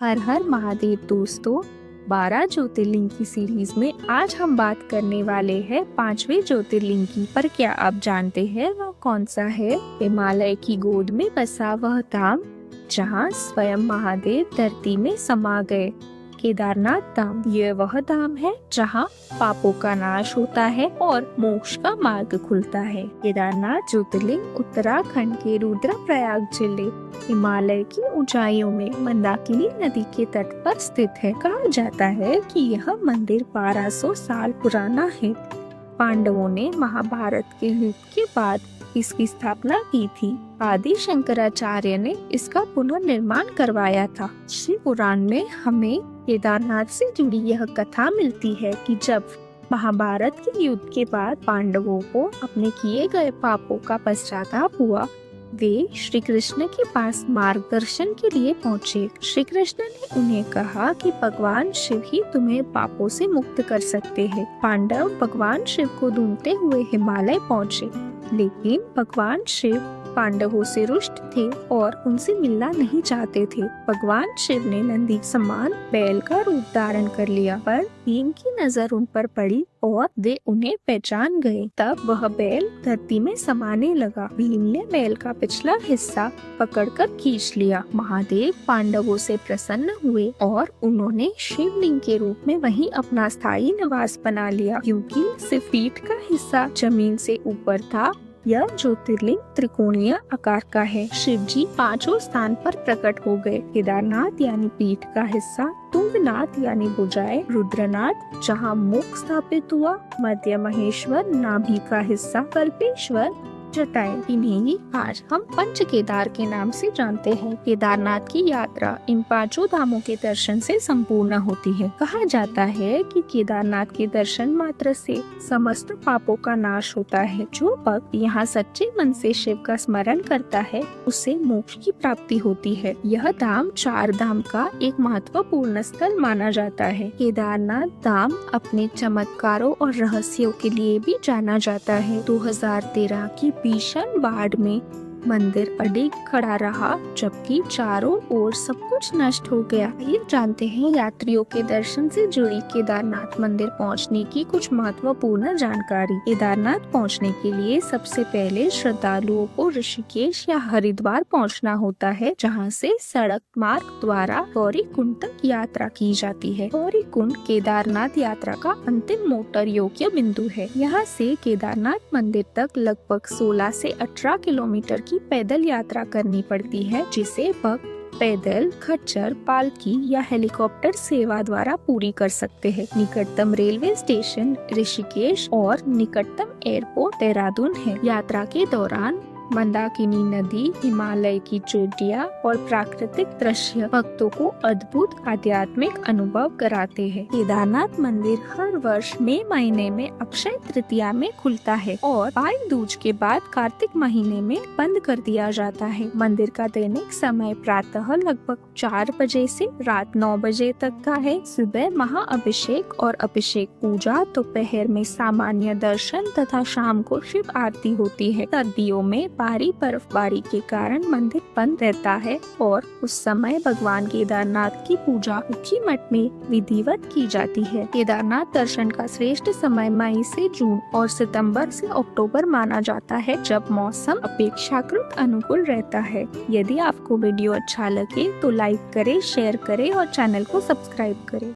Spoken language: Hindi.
हर हर महादेव दोस्तों, 12 ज्योतिर्लिंग की सीरीज में आज हम बात करने वाले हैं 5वें ज्योतिर्लिंग की। पर क्या आप जानते हैं वह कौन सा है? हिमालय की गोद में बसा वह धाम जहां स्वयं महादेव धरती में समा गए, केदारनाथ धाम। यह वह धाम है जहां पापों का नाश होता है और मोक्ष का मार्ग खुलता है। केदारनाथ ज्योतिर्लिंग उत्तराखंड के रुद्रप्रयाग जिले हिमालय की ऊंचाइयों में मंदाकिनी नदी के तट पर स्थित है। कहा जाता है कि यह मंदिर 1200 साल पुराना है। पांडवों ने महाभारत के युद्ध के बाद इसकी स्थापना की थी। आदि शंकराचार्य ने इसका पुनर्निर्माण करवाया था। शिव पुराण में हमें केदारनाथ से जुड़ी यह कथा मिलती है कि जब महाभारत के युद्ध के बाद पांडवों को अपने किए गए पापों का पश्चाताप हुआ, वे श्री कृष्ण के पास मार्गदर्शन के लिए पहुँचे। श्री कृष्ण ने उन्हें कहा कि भगवान शिव ही तुम्हें पापों से मुक्त कर सकते हैं। पांडव भगवान शिव को ढूंढते हुए हिमालय पहुँचे, लेकिन भगवान शिव पांडवों से रुष्ट थे और उनसे मिलना नहीं चाहते थे। भगवान शिव ने नंदी समान बैल का रूप धारण कर लिया, पर भीम की नजर उन पर पड़ी और वे उन्हें पहचान गए। तब वह बैल धरती में समाने लगा। भीम ने बैल का पिछला हिस्सा पकड़कर खींच लिया। महादेव पांडवों से प्रसन्न हुए और उन्होंने शिवलिंग के रूप में वहीं अपना स्थायी निवास बना लिया। क्योंकि सिर्फ पीठ का हिस्सा जमीन से ऊपर था, यह ज्योतिर्लिंग त्रिकोणीय आकार का है। शिव जी 5 स्थान पर प्रकट हो गए। केदारनाथ यानी पीठ का हिस्सा, तुंगनाथ यानी भुजाएं, रुद्रनाथ जहाँ मुख स्थापित हुआ, मध्य महेश्वर नाभि का हिस्सा, कल्पेश्वर जटाएं। इन्हें ही आज हम पंच केदार के नाम से जानते हैं। केदारनाथ की यात्रा इन 5 धामों के दर्शन से संपूर्ण होती है। कहा जाता है कि केदारनाथ के दर्शन मात्र से समस्त पापों का नाश होता है। जो भक्त यहाँ सच्चे मन से शिव का स्मरण करता है, उसे मोक्ष की प्राप्ति होती है। यह धाम 4 धाम का एक महत्वपूर्ण स्थल माना जाता है। केदारनाथ धाम अपने चमत्कारों और रहस्यों के लिए भी जाना जाता है। 2013 की भीषण बाढ़ में मंदिर अडिग खड़ा रहा, जबकि चारों ओर सब कुछ नष्ट हो गया। ये जानते हैं यात्रियों के दर्शन से जुड़ी केदारनाथ मंदिर पहुंचने की कुछ महत्वपूर्ण जानकारी। केदारनाथ पहुंचने के लिए सबसे पहले श्रद्धालुओं को ऋषिकेश या हरिद्वार पहुंचना होता है, जहां से सड़क मार्ग द्वारा गौरी कुंड तक यात्रा की जाती है। गौरी कुंड केदारनाथ यात्रा का अंतिम मोटर योग्य बिंदु है। यहाँ से केदारनाथ मंदिर तक लगभग 16 से 18 किलोमीटर की पैदल यात्रा करनी पड़ती है, जिसे भक्त पैदल, खच्चर, पालकी या हेलीकॉप्टर सेवा द्वारा पूरी कर सकते हैं। निकटतम रेलवे स्टेशन ऋषिकेश और निकटतम एयरपोर्ट देहरादून है। यात्रा के दौरान मंदाकिनी नदी, हिमालय की चोटियां और प्राकृतिक दृश्य भक्तों को अद्भुत आध्यात्मिक अनुभव कराते हैं। केदारनाथ मंदिर हर वर्ष मई महीने में अक्षय तृतीया में खुलता है और भाई दूज के बाद कार्तिक महीने में बंद कर दिया जाता है। मंदिर का दैनिक समय प्रातः लगभग 4 बजे से रात 9 बजे तक का है। सुबह महाअभिषेक और अभिषेक पूजा, दोपहर में सामान्य दर्शन तथा शाम को शिव आरती होती है। सर्दियों में भारी बर्फबारी के कारण मंदिर बंद रहता है और उस समय भगवान केदारनाथ की पूजा ऊखी मठ में विधिवत की जाती है। केदारनाथ दर्शन का श्रेष्ठ समय मई से जून और सितंबर से अक्टूबर माना जाता है, जब मौसम अपेक्षाकृत अनुकूल रहता है। यदि आपको वीडियो अच्छा लगे तो लाइक करें, शेयर करें और चैनल को सब्सक्राइब करें।